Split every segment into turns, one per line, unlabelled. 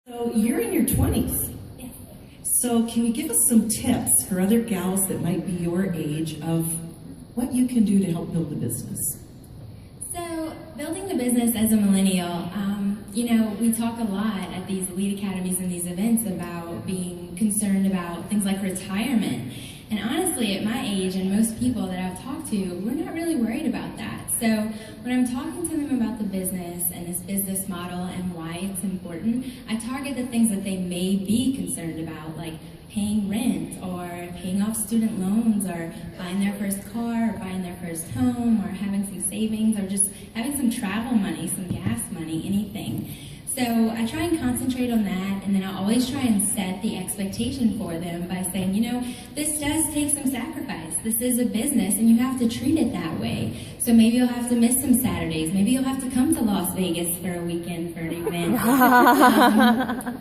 So you're in your 20s.
Yes.
So can you give us some tips for other gals that might be your age of what you can do to help build a business?
So building the business as a millennial, we talk a lot at these elite academies and these events about being concerned about things like retirement. And honestly, at my age and most people that I've talked to, we're not really worried about that. So when I'm talking to them about the business and this business model and why it's important, I target the things that they may be concerned about, like paying rent or paying off student loans or buying their first car or buying their first home or having some savings or just having some travel money, some gas money, anything. So I try and concentrate on that, and then I always try and set the expectation for them by saying, this does take some sacrifice. This is a business, and you have to treat it that way. So maybe you'll have to miss some Saturdays. Maybe you'll have to come to Las Vegas for a weekend for an event.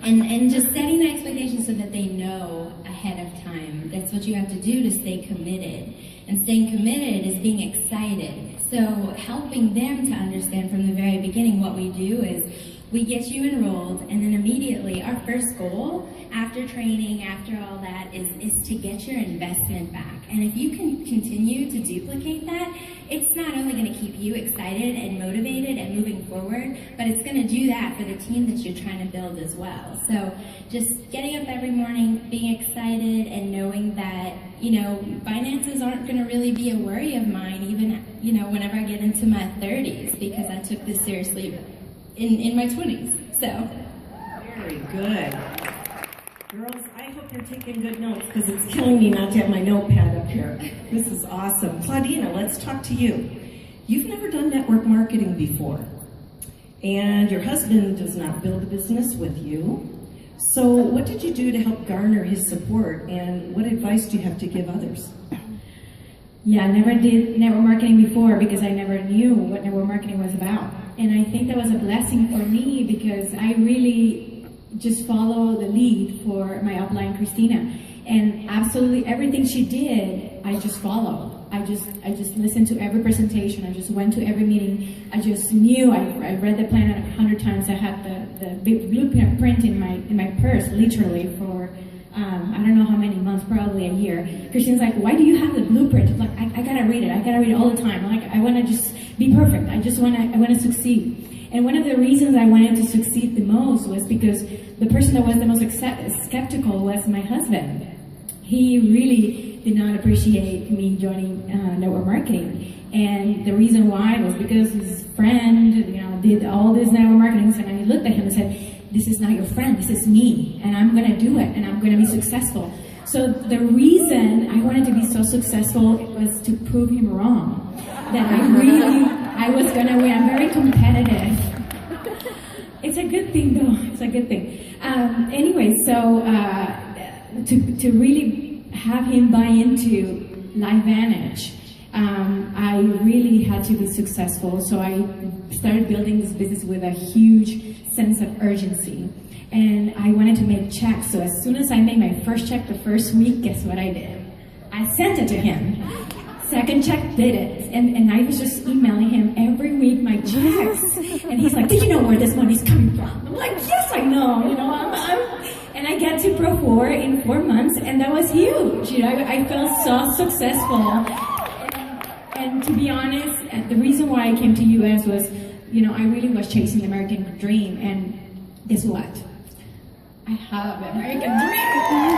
And just setting the expectation so that they know ahead of time. That's what you have to do to stay committed. And staying committed is being excited. So helping them to understand from the very beginning what we do is we get you enrolled, and then immediately our first goal after training, after all that, is to get your investment back. And if you can continue to duplicate that, it's not only going to keep you excited and motivated and moving forward, but it's going to do that for the team that you're trying to build as well. So just getting up every morning, being excited, and knowing that, finances aren't going to really be a worry of mine, even, whenever I get into my 30s, because I took this seriously in my 20s, so.
Very good. Girls, I hope you're taking good notes because it's killing me not to have my notepad up here. This is awesome. Claudina, let's talk to you. You've never done network marketing before, and your husband does not build a business with you. So what did you do to help garner his support, and what advice do you have to give others?
Yeah, I never did network marketing before because I never knew what network marketing was about. And I think that was a blessing for me because I really just follow the lead for my upline, Christina. And absolutely everything she did, I just followed. I just listened to every presentation. I just went to every meeting. I just knew. I read the plan 100 times. I had the blueprint in my purse, literally, for I don't know how many months, probably a year. Christina's like, why do you have the blueprint? I'm like, I gotta read it. I gotta read it all the time. Like, I want to just be perfect. I want to succeed. And one of the reasons I wanted to succeed the most was because the person that was the most skeptical was my husband. He really did not appreciate me joining network marketing. And the reason why was because his friend, did all this network marketing, and I looked at him and said, this is not your friend, this is me, and I'm gonna do it, and I'm gonna be successful. So the reason I wanted to be so successful was to prove him wrong. That I was gonna win. I'm very competitive. It's a good thing though, it's a good thing. Anyway, so to really have him buy into LiveVantage, I really had to be successful. So I started building this business with a huge sense of urgency. And I wanted to make checks. So as soon as I made my first check the first week, guess what I did? I sent it to him. Second check, did it. And I was just emailing him every week my checks. And he's like, do you know where this money's coming from? I'm like, yes, I know. And I got to Pro 4 in 4 months, and that was huge. I felt so successful. And to be honest, the reason why I came to US was, I really was chasing the American dream, and guess what? I have an American dream.